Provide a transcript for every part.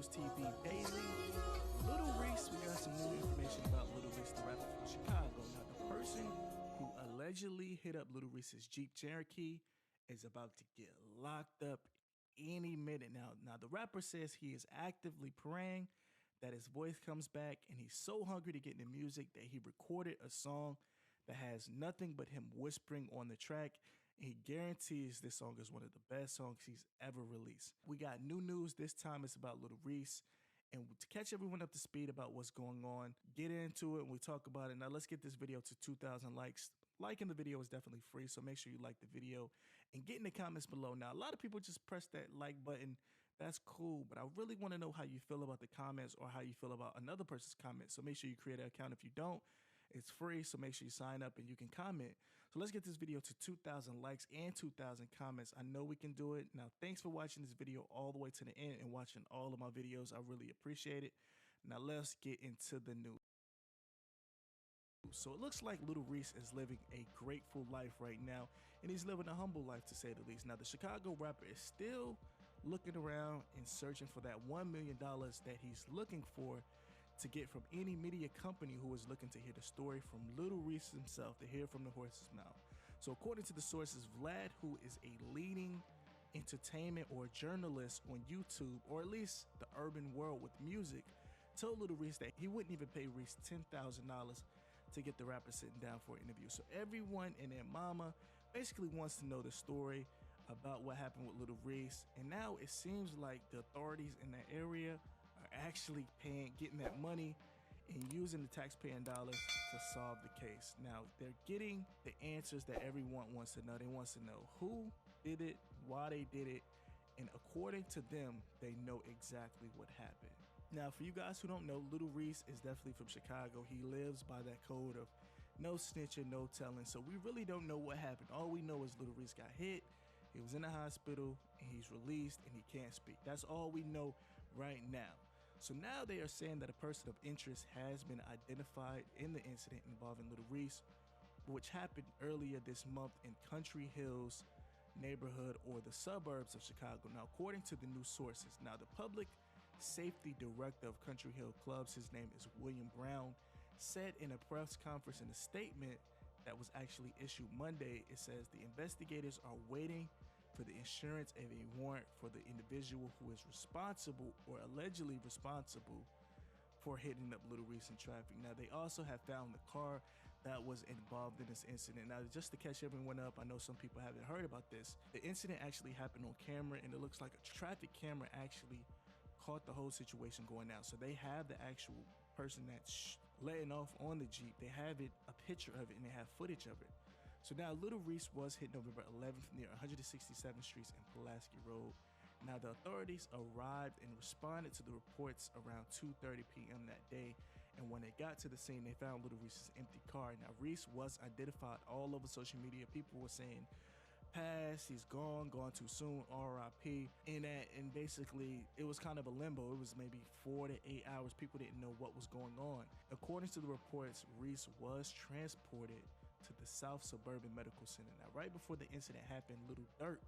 News TV Daily. Lil Reese, we got some new information about Lil Reese, the rapper from Chicago. Now, the person who allegedly hit up Lil Reese's Jeep Cherokee is about to get locked up any minute now. Now, the rapper says he is actively praying that his voice comes back, and he's so hungry to get into music that he recorded a song that has nothing but him whispering on the track. And he guarantees this song is one of the best songs he's ever released. We got new news. This time it's about Lil Reese. And to catch everyone up to speed about what's going on, get into it and we talk about it. Now let's get this video to 2,000 likes. Liking the video is definitely free, so make sure you like the video and get in the comments below. Now, a lot of people just press that like button. That's cool, but I really want to know how you feel about the comments or how you feel about another person's comments. So make sure you create an account. If you don't, it's free, so make sure you sign up and you can comment. So let's get this video to 2,000 likes and 2,000 comments. I know we can do it. Now, thanks for watching this video all the way to the end and watching all of my videos. I really appreciate it. Now, let's get into the news. So it looks like Lil Reese is living a grateful life right now, and he's living a humble life, to say the least. Now, the Chicago rapper is still looking around and searching for that $1 million that he's looking for to get from any media company who is looking to hear the story from Lil Reese himself, to hear from the horse's mouth. So according to the sources, Vlad, who is a leading entertainment or journalist on YouTube, or at least the urban world with music, told Lil Reese that he wouldn't even pay Reese $10,000 to get the rapper sitting down for an interview. So everyone and their mama basically wants to know the story about what happened with Lil Reese. And now it seems like the authorities in that area are actually getting that money and using the taxpaying dollars to solve the case. Now, they're getting the answers that everyone wants to know. They want to know who did it, why they did it, and according to them, they know exactly what happened. Now, for you guys who don't know, Lil Reese is definitely from Chicago. He lives by that code of no snitching, no telling. So we really don't know what happened. All we know is Lil Reese got hit, he was in the hospital, and he's released, and he can't speak. That's all we know right now. So now they are saying that a person of interest has been identified in the incident involving Lil Reese, which happened earlier this month in Country Hills neighborhood, or the suburbs of Chicago. Now, according to the news sources, now the public safety director of Country Hill Clubs, his name is William Brown, said in a press conference in a statement that was actually issued Monday, it says the investigators are waiting for the issuance of a warrant for the individual who is responsible or allegedly responsible for hitting up Lil Reese in traffic. Now, they also have found the car that was involved in this incident. Now, just to catch everyone up, I know some people haven't heard about this. The incident actually happened on camera, and it looks like a traffic camera actually caught the whole situation going down. So they have the actual person that's letting off on the Jeep. They have it, a picture of it, and they have footage of it. So now Lil Reese was hit November 11th near 167th Street and Pulaski Road. Now, the authorities arrived and responded to the reports around 2:30 p.m. that day, and when they got to the scene, they found Lil Reese's empty car. Now, Reese was identified all over social media. People were saying, "Pass, he's gone too soon, RIP," and basically it was kind of a limbo. It was maybe 4 to 8 hours. People didn't know what was going on. According to the reports, Reese was transported to the South Suburban Medical Center. Now, right before the incident happened, Lil Durk,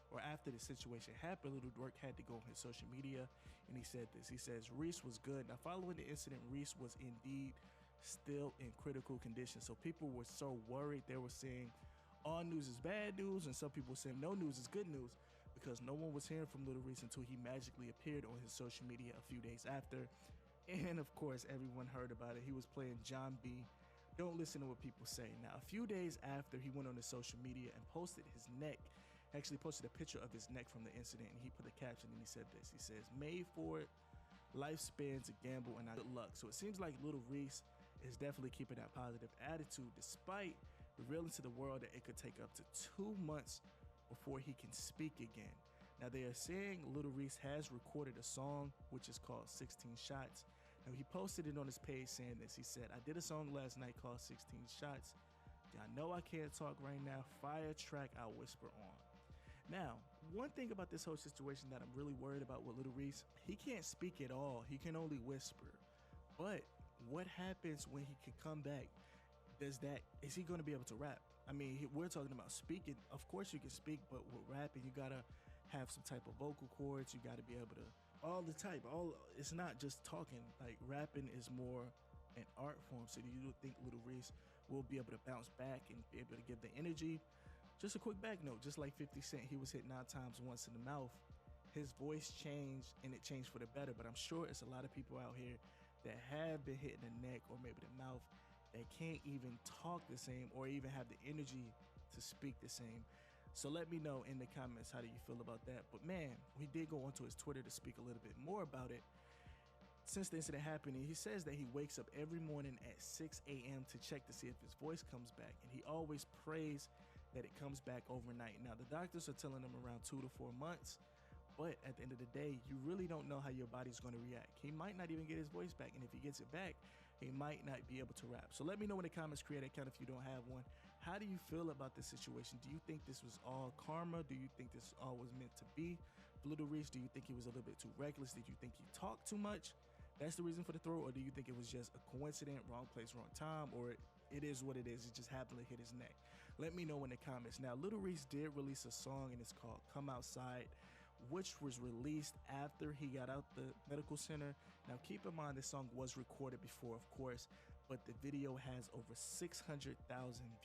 or after the situation happened, Lil Durk had to go on his social media, and he said this. He says, "Reese was good." Now, following the incident, Reese was indeed still in critical condition. So people were so worried. They were saying all news is bad news, and some people were saying no news is good news, because no one was hearing from Lil Reese until he magically appeared on his social media a few days after. And of course, everyone heard about it. He was playing John B. Don't listen to what people say. Now, a few days after, he went on his social media and posted his neck, actually posted a picture of his neck from the incident, and he put a caption and he said this. He says, "Made for it, lifespan's a gamble, and good luck." So it seems like Lil Reese is definitely keeping that positive attitude, despite revealing to the world that it could take up to 2 months before he can speak again. Now, they are saying Lil Reese has recorded a song which is called 16 Shots. Now, he posted it on his page saying this. He said, "I did a song last night called 16 Shots. Y'all know I can't talk right now. Fire track I'll whisper on." Now, one thing about this whole situation that I'm really worried about with Lil Reese, he can't speak at all. He can only whisper. But what happens when he can come back? Is he going to be able to rap? I mean, we're talking about speaking. Of course you can speak, but with rapping, you gotta have some type of vocal cords. You gotta be able to all the type. All it's not just talking. Like rapping is more an art form. So do you think Little Reese will be able to bounce back and be able to give the energy? Just a quick back note, just like 50 Cent, he was hit 9 times once in the mouth. His voice changed and it changed for the better. But I'm sure it's a lot of people out here that have been hit in the neck or maybe the mouth that can't even talk the same or even have the energy to speak the same. So let me know in the comments, how do you feel about that? But man, we did go onto his Twitter to speak a little bit more about it. Since the incident happened, he says that he wakes up every morning at 6 a.m. to check to see if his voice comes back. And he always prays that it comes back overnight. Now, the doctors are telling him around 2 to 4 months. But at the end of the day, you really don't know how your body's going to react. He might not even get his voice back. And if he gets it back, he might not be able to rap. So let me know in the comments, create an account if you don't have one. How do you feel about this situation? Do you think this was all karma? Do you think this all was meant to be? Little Reese, do you think he was a little bit too reckless? Did you think he talked too much? That's the reason for the throw? Or do you think it was just a coincidence, wrong place, wrong time? Or it is what it is. It just happened to hit his neck. Let me know in the comments. Now, Lil Reese did release a song, and it's called Come Outside, which was released after he got out the medical center. Now, keep in mind, this song was recorded before, of course, but the video has over 600,000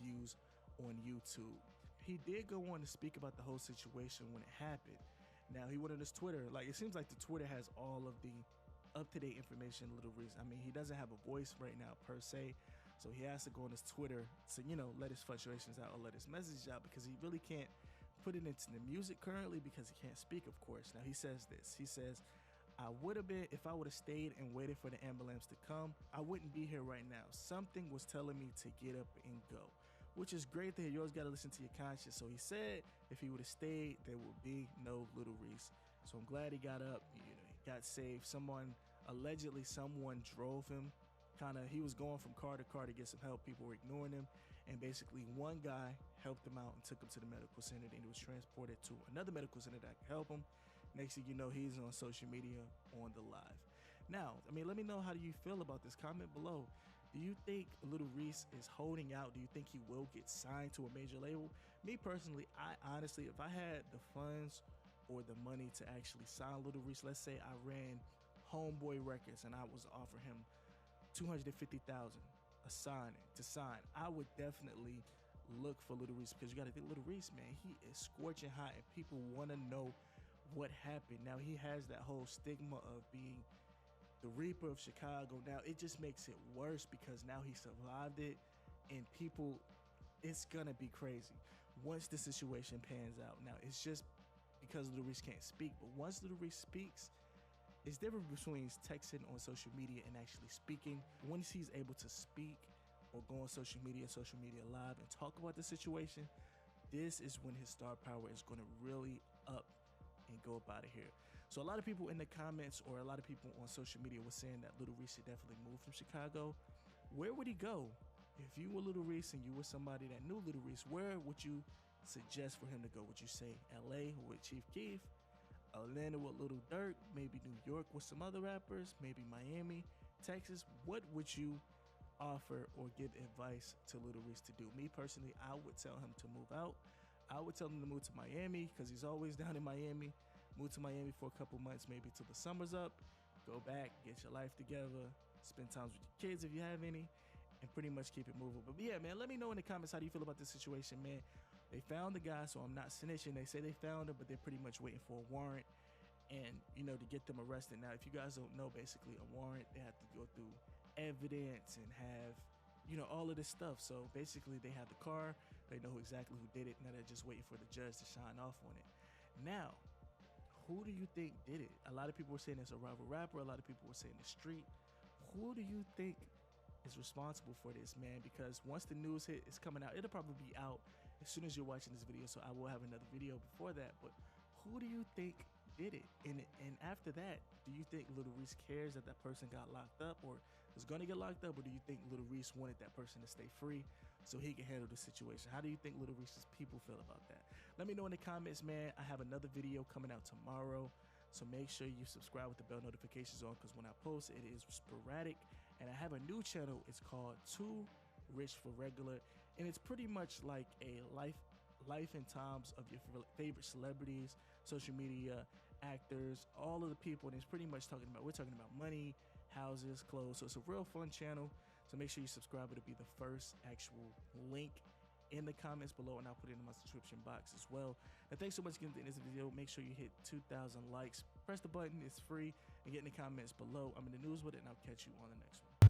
views on YouTube. He did go on to speak about the whole situation when it happened. Now, he went on his Twitter. Like, it seems like the Twitter has all of the up-to-date information, Little Reese. I mean, he doesn't have a voice right now, per se. So he has to go on his Twitter to, let his frustrations out or let his message out, because he really can't put it into the music currently because he can't speak, of course. Now, he says this. He says, I would have been, if I would have stayed and waited for the ambulance to come, I wouldn't be here right now. Something was telling me to get up and go, which is great to hear. You always got to listen to your conscience. So he said if he would have stayed, there would be no Little Reese. So I'm glad he got up, he got saved. Allegedly someone drove him. He was going from car to car to get some help. People were ignoring him. And basically one guy helped him out and took him to the medical center. Then he was transported to another medical center that could help him. Next thing you know, he's on social media on the live. Now, let me know, how do you feel about this? Comment below. Do you think Little Reese is holding out? Do you think he will get signed to a major label? Me personally, I honestly, if I had the funds or the money to actually sign Little Reese, let's say I ran Homeboy Records and I was offering him $250,000 to sign, I would definitely look for Little Reese, because you got to think, Little Reese, man, he is scorching hot and people want to know what happened. Now, he has that whole stigma of being the Reaper of Chicago. Now, it just makes it worse because now he survived it, and people, it's gonna be crazy once the situation pans out. Now, it's just because Little Reese can't speak, but once Little Reese speaks, it's different between texting on social media and actually speaking. Once he's able to speak or go on social media live and talk about the situation, this is when his star power is going to really up and go up out of here. So a lot of people in the comments or a lot of people on social media were saying that Little Reese should definitely move from Chicago. Where would he go? If you were Little Reese and you were somebody that knew Little Reese, where would you suggest for him to go? Would you say LA with Chief Keef? Atlanta with Little Durk, maybe New York with some other rappers, maybe Miami, Texas? What would you offer or give advice to Little Reese to do? Me personally, I would tell him to move out. I would tell him to move to Miami, because he's always down in Miami. Move to Miami for a couple months, maybe till the summer's up. Go back, get your life together, spend time with your kids if you have any, and pretty much keep it moving. But yeah, man, let me know in the comments, how do you feel about this situation, man? They found the guy, so I'm not snitching. They say they found him, but they're pretty much waiting for a warrant and, to get them arrested. Now, if you guys don't know, basically a warrant, they have to go through evidence and have, all of this stuff. So basically they have the car, they know exactly who did it. Now they're just waiting for the judge to sign off on it. Now, who do you think did it? A lot of people were saying it's a rival rapper. A lot of people were saying the street. Who do you think is responsible for this, man? Because once the news hit, it's coming out. It'll probably be out as soon as you're watching this video, so I will have another video before that. But who do you think did it? And after that, do you think Little Reese cares that that person got locked up or is going to get locked up? Or do you think Little Reese wanted that person to stay free so he can handle the situation? How do you think Little Reese's people feel about that? Let me know in the comments, man. I have another video coming out tomorrow, so make sure you subscribe with the bell notifications on, because when I post, it is sporadic. And I have a new channel. It's called Too Rich for Regular, and it's pretty much like a life and times of your favorite celebrities, social media, actors, all of the people, and it's pretty much we're talking about money, houses, clothes. So it's a real fun channel. So make sure you subscribe. It'll be the first actual link in the comments below, and I'll put it in my description box as well. And thanks so much for getting this video. Make sure you hit 2,000 likes. Press the button. It's free. And get in the comments below. I'm in the news with it, and I'll catch you on the next one.